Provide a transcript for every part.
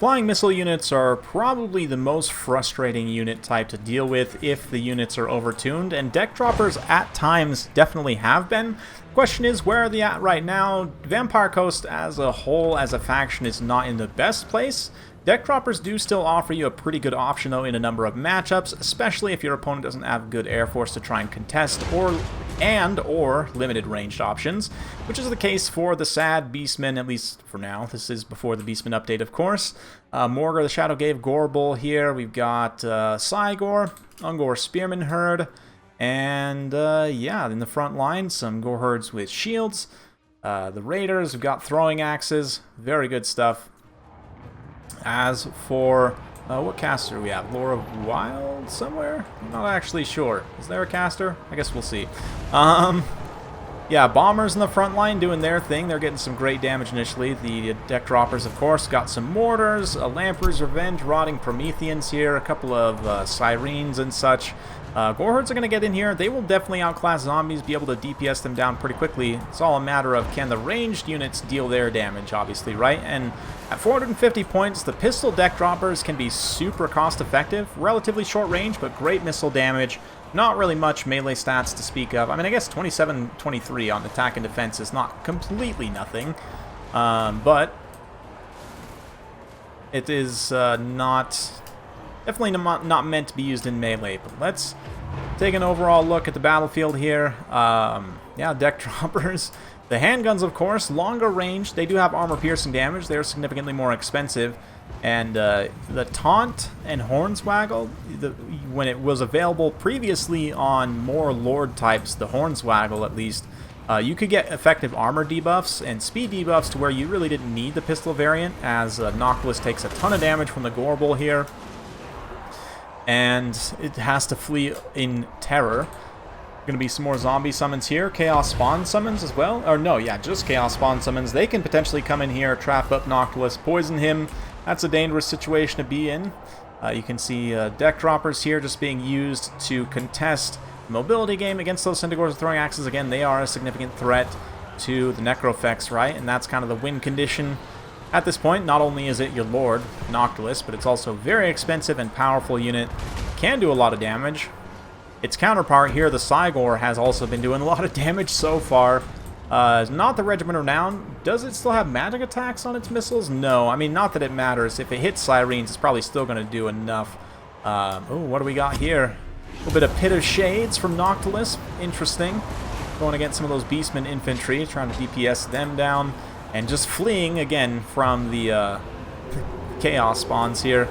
Flying missile units are probably the most frustrating unit type to deal with if the units are overtuned, and deck droppers at times definitely have been. The question is, where are they at right now? Vampire Coast as a whole, as a faction, is not in the best place. Deck droppers do still offer you a pretty good option though in a number of matchups, especially if your opponent doesn't have good air force to try and contest or limited ranged options, which is the case for the sad Beastmen, at least for now. This is before the Beastmen update, of course. Morgar the Shadow Gave Gorbel here. We've got Cygor, Ungor Spearman Herd, and yeah, in the front line, some Gore Herds with shields. The Raiders, we've got throwing axes. Very good stuff. As for what caster do we have? Lore of Wild somewhere? I'm not actually sure. Is there a caster? I guess we'll see. Yeah, bombers in the front line doing their thing. They're getting some great damage initially. The deck droppers, of course, got some mortars, a Lamprey's Revenge, Rotting Prometheans here, a couple of Sirens and such. Gore Herds are going to get in here. They will definitely outclass zombies, be able to DPS them down pretty quickly. It's all a matter of can the ranged units deal their damage, obviously, right? And at 450 points, the pistol deck droppers can be super cost-effective, relatively short range, but great missile damage. Not really much melee stats to speak of. I mean, I guess 27-23 on attack and defense is not completely nothing, but it is definitely not meant to be used in melee. But let's take an overall look at the battlefield here. Yeah, deck droppers. The handguns, of course, longer range. They do have armor-piercing damage. They're significantly more expensive. And the Taunt and Hornswaggle, when it was available previously on more Lord types, the Hornswaggle at least, you could get effective armor debuffs and speed debuffs to where you really didn't need the pistol variant, as Noctilus takes a ton of damage from the Gorbel here. And it has to flee in terror. Going to be some more zombie summons here. Chaos Spawn summons as well. Or no, yeah, just Chaos Spawn summons. They can potentially come in here, trap up Noctilus, poison him. That's a dangerous situation to be in. You can see deck droppers here just being used to contest the mobility game against those Centaurs with throwing axes. Again, they are a significant threat to the Necrofex, right? And that's kind of the win condition. At this point, not only is it your Lord, Noctilus, but it's also a very expensive and powerful unit. Can do a lot of damage. Its counterpart here, the Cygor, has also been doing a lot of damage so far. Not the Regiment Renown. Does it still have magic attacks on its missiles? No. I mean, not that it matters. If it hits Sirens, it's probably still going to do enough. Oh, what do we got here? A little bit of Pit of Shades from Noctilus. Interesting. Going against some of those Beastmen infantry, trying to DPS them down. And just fleeing, again, from the Chaos Spawns here.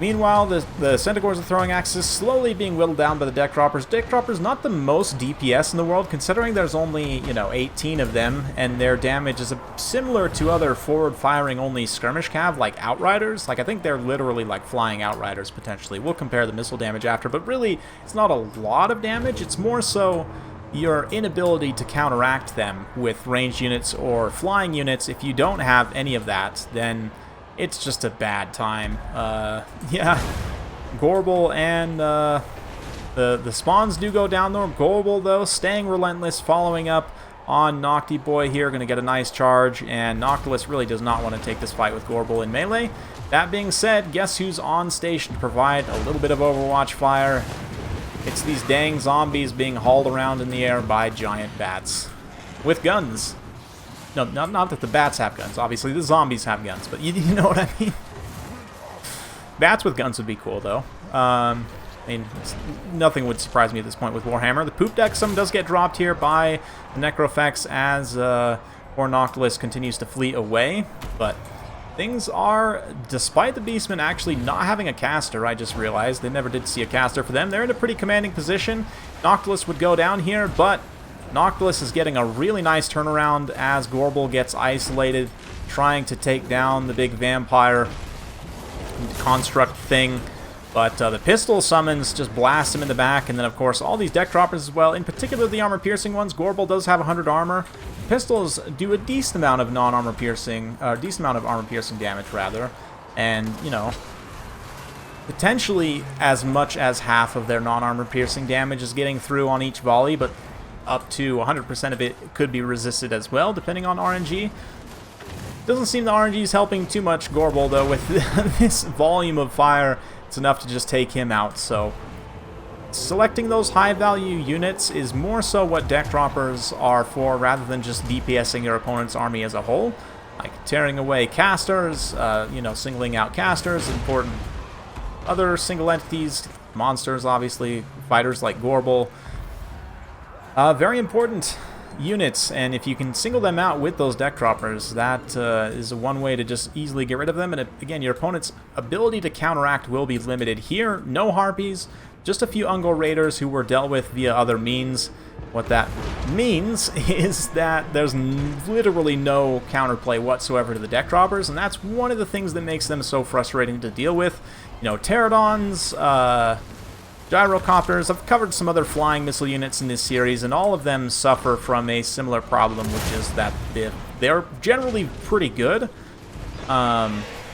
Meanwhile, the Centaurs are throwing axes, slowly being whittled down by the deck droppers. Deck droppers not the most DPS in the world, considering there's only, 18 of them, and their damage is similar to other forward-firing only skirmish cav, like Outriders. Like, I think they're literally like flying Outriders, potentially. We'll compare the missile damage after, but really, it's not a lot of damage. It's more so your inability to counteract them with ranged units or flying units. If you don't have any of that, then it's just a bad time. Yeah, Gorbel and the spawns do go down though. Gorbel, though, staying relentless, following up on Nocti Boy here, going to get a nice charge, and Noctilus really does not want to take this fight with Gorbel in melee. That being said, guess who's on station to provide a little bit of Overwatch fire? It's these dang zombies being hauled around in the air by giant bats with guns. No, not that the bats have guns. Obviously, the zombies have guns, but you know what I mean? Bats with guns would be cool, though. I mean, nothing would surprise me at this point with Warhammer. The poop deck summon does get dropped here by the Necrofex as poor Noctilus continues to flee away, but things are, despite the Beastmen actually not having a caster, I just realized they never did see a caster for them. They're in a pretty commanding position. Noctilus would go down here, but Noctilus is getting a really nice turnaround as Gorbel gets isolated, trying to take down the big vampire construct thing. But the pistol summons just blast him in the back, and then of course all these deck droppers as well, in particular the armor-piercing ones. Gorbel does have 100 armor. Pistols do a decent amount of armor-piercing damage, rather. And, potentially as much as half of their non-armor-piercing damage is getting through on each volley, but up to 100% of it could be resisted as well, depending on RNG. Doesn't seem the RNG is helping too much Gorbel, though. With this volume of fire, it's enough to just take him out, so... Selecting those high-value units is more so what deck droppers are for, rather than just DPSing your opponent's army as a whole. Like tearing away casters, you know, singling out casters, important other single entities, monsters, obviously, fighters like Gorbel. Very important units, and if you can single them out with those deck droppers, that is one way to just easily get rid of them. And again, your opponent's ability to counteract will be limited here. No Harpies, just a few Ungol Raiders who were dealt with via other means. What that means is that there's literally no counterplay whatsoever to the deck droppers, and that's one of the things that makes them so frustrating to deal with. You know, Pterodons, Gyrocopters. I've covered some other flying missile units in this series, and all of them suffer from a similar problem, which is that they're generally pretty good.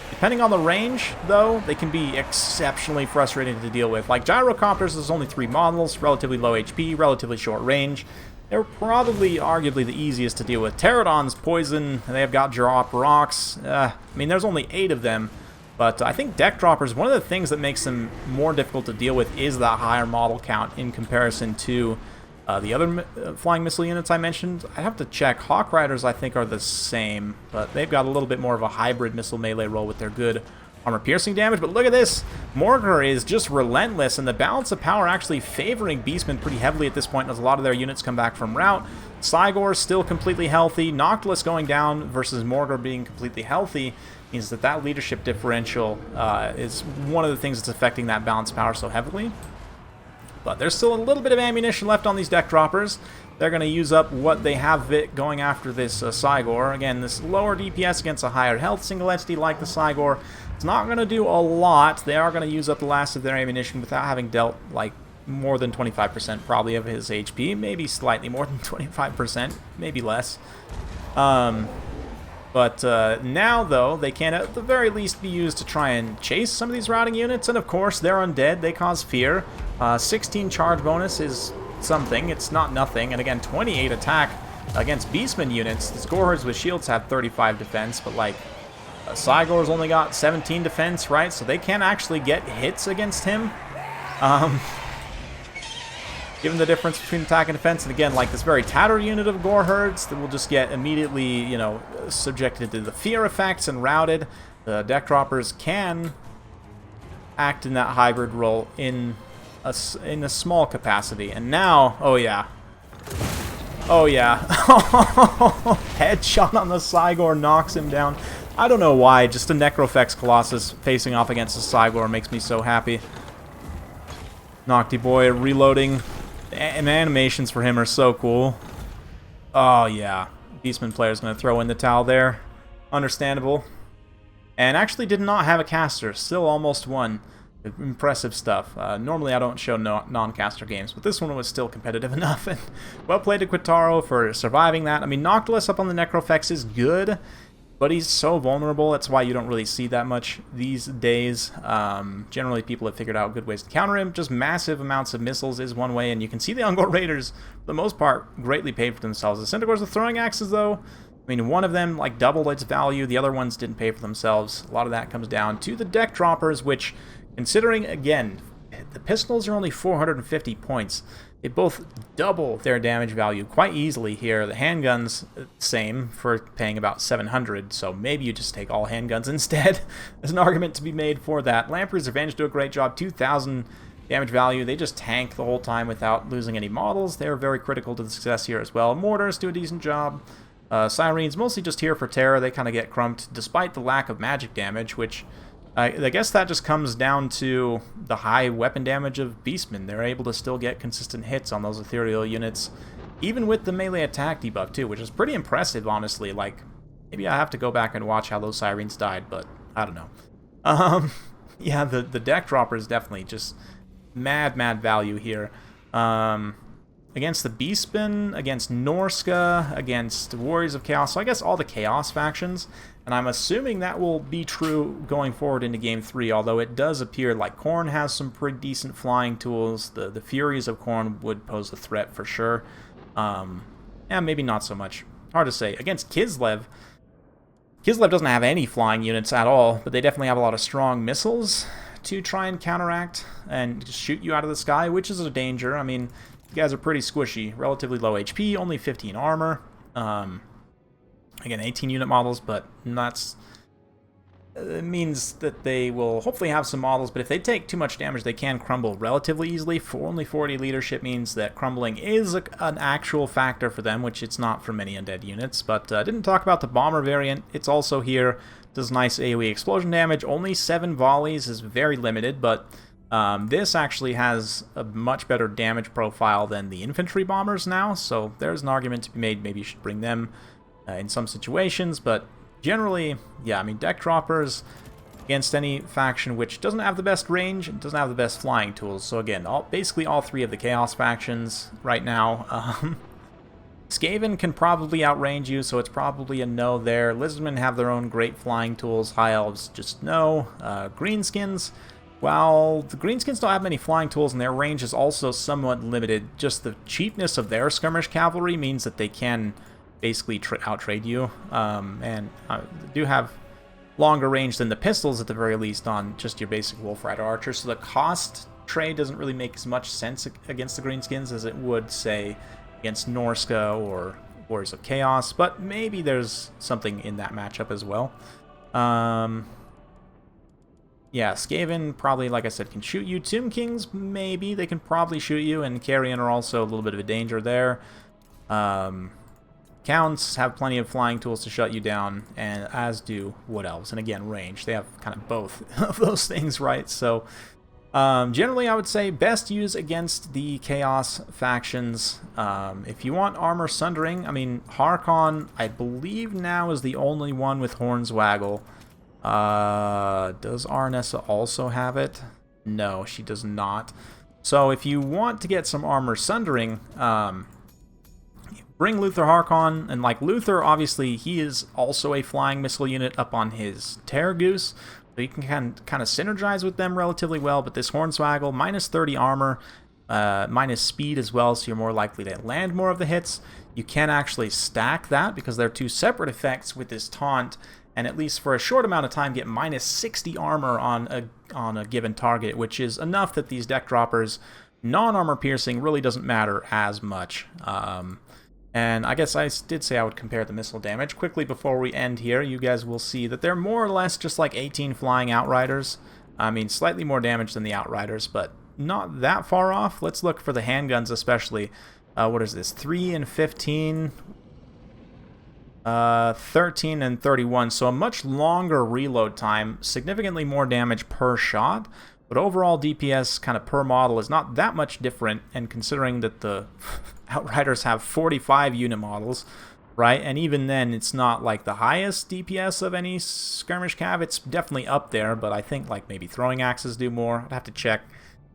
Depending on the range, though, they can be exceptionally frustrating to deal with. Like Gyrocopters, there's only 3 models, relatively low HP, relatively short range. They're probably, arguably, the easiest to deal with. Pterodons, poison, and they've got drop rocks. I mean, there's only 8 of them. But I think deck droppers, one of the things that makes them more difficult to deal with is that higher model count in comparison to the other flying missile units I mentioned. I have to check. Hawk Riders, I think, are the same, but they've got a little bit more of a hybrid missile melee role with their good armor-piercing damage. But look at this! Mortar is just relentless, and the balance of power actually favoring Beastmen pretty heavily at this point as a lot of their units come back from route. Cygor still completely healthy. Noctilus going down versus Mortar being completely healthy means that that leadership differential is one of the things that's affecting that balance power so heavily. But there's still a little bit of ammunition left on these deck droppers. They're going to use up what they have going after this Cygor. Again, this lower DPS against a higher health single entity like the Cygor, it's not going to do a lot. They are going to use up the last of their ammunition without having dealt, like, more than 25% probably of his HP. Maybe slightly more than 25%, maybe less. But now, though, they can at the very least be used to try and chase some of these routing units. And, of course, they're undead. They cause fear. 16 charge bonus is something. It's not nothing. And, again, 28 attack against Beastmen units. The Scorers with shields have 35 defense, but, like, Cygor's only got 17 defense, right? So they can actually get hits against him. Given the difference between attack and defense, and again, like this very tattered unit of Gore Herds that will just get immediately, you know, subjected to the fear effects and routed. The deck droppers can act in that hybrid role in a small capacity. And now, oh yeah. Oh yeah. Headshot on the Cygor knocks him down. I don't know why, just a Necrofex Colossus facing off against the Cygor makes me so happy. Nocti Boy reloading. And the animations for him are so cool. Oh, yeah. Beastman player's going to throw in the towel there. Understandable. And actually did not have a caster. Still almost won. Impressive stuff. Normally I don't show non-caster games, but this one was still competitive enough. And well played to Quintaro for surviving that. I mean, Noctilus up on the Necrofex is good, but he's so vulnerable. That's why you don't really see that much these days. Generally, people have figured out good ways to counter him. Just massive amounts of missiles is one way, and you can see the Ungol Raiders, for the most part, greatly pay for themselves. The Centaurs with throwing axes, though, I mean, one of them, like, doubled its value. The other ones didn't pay for themselves. A lot of that comes down to the deck droppers, which, considering, again, the pistols are only 450 points. They both double their damage value quite easily here. The handguns, same, for paying about 700, so maybe you just take all handguns instead. There's an argument to be made for that. Lamprey's Revenge do a great job, 2,000 damage value. They just tank the whole time without losing any models. They're very critical to the success here as well. Mortars do a decent job. Sirens, mostly just here for terror. They kind of get crumped, despite the lack of magic damage, which... I guess that just comes down to the high weapon damage of Beastmen. They're able to still get consistent hits on those ethereal units, even with the melee attack debuff too, which is pretty impressive, honestly. Like, maybe I have to go back and watch how those Sirens died, but I don't know. Yeah, the deck dropper is definitely just mad value here. Against the Beastmen, against Norska, against Warriors of Chaos, so I guess all the Chaos factions, and I'm assuming that will be true going forward into Game 3, although it does appear like Khorne has some pretty decent flying tools. The Furies of Khorne would pose a threat for sure. Yeah, maybe not so much. Hard to say. Against Kislev, Kislev doesn't have any flying units at all, but they definitely have a lot of strong missiles to try and counteract and just shoot you out of the sky, which is a danger. I mean, you guys are pretty squishy, relatively low HP, only 15 armor. Again, 18 unit models, but that's... It means that they will hopefully have some models, but if they take too much damage, they can crumble relatively easily. For only 40 leadership means that crumbling is an actual factor for them, which it's not for many undead units. But I didn't talk about the bomber variant. It's also here. Does nice AoE explosion damage. Only 7 volleys is very limited, but this actually has a much better damage profile than the infantry bombers now. So there's an argument to be made. Maybe you should bring them in some situations, but generally, yeah, I mean, deck droppers against any faction which doesn't have the best range and doesn't have the best flying tools. So again, basically all 3 of the Chaos factions right now. Skaven can probably outrange you, so it's probably a no there. Lizardmen have their own great flying tools. High Elves, just no. Greenskins, well, the Greenskins don't have many flying tools, and their range is also somewhat limited. Just the cheapness of their skirmish cavalry means that they can basically outtrade you, and do have longer range than the pistols at the very least on just your basic Wolf Rider archers, so the cost trade doesn't really make as much sense against the Greenskins as it would, say, against Norska or Warriors of Chaos, but maybe there's something in that matchup as well. Yeah, Skaven probably, like I said, can shoot you. Tomb Kings, maybe, they can probably shoot you, and Carrion are also a little bit of a danger there. Counts have plenty of flying tools to shut you down, and as do Wood Elves. And again, range. They have kind of both of those things, right? So, generally, I would say best use against the Chaos factions. If you want Armor Sundering, I mean, Harkon, I believe now is the only one with Hornswaggle. Does Arnessa also have it? No, she does not. So, if you want to get some Armor Sundering, bring Luther Harkon, and like Luther, obviously, he is also a flying missile unit up on his Terror Goose, so you can kind of synergize with them relatively well, but this Hornswaggle, minus 30 armor, minus speed as well, so you're more likely to land more of the hits. You can actually stack that, because they're 2 separate effects with this taunt, and at least for a short amount of time get minus 60 armor on a given target, which is enough that these deck droppers, non-armor piercing, really doesn't matter as much. And I guess I did say I would compare the missile damage. Quickly before we end here, you guys will see that they're more or less just like 18 flying Outriders. I mean, slightly more damage than the Outriders, but not that far off. Let's look for the handguns especially. What is this? 3 and 15, 13 and 31. So a much longer reload time, significantly more damage per shot. But overall DPS kind of per model is not that much different, and considering that the Outriders have 45 unit models, right? And even then, it's not like the highest DPS of any skirmish cav. It's definitely up there, but I think like maybe throwing axes do more. I'd have to check.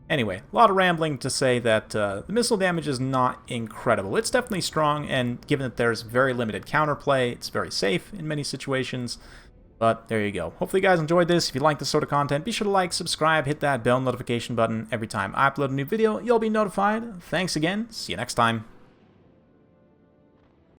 Anyway, a lot of rambling to say that the missile damage is not incredible. It's definitely strong, and given that there's very limited counterplay, it's very safe in many situations. But there you go. Hopefully you guys enjoyed this. If you like this sort of content, be sure to like, subscribe, hit that bell notification button. Every time I upload a new video, you'll be notified. Thanks again. See you next time.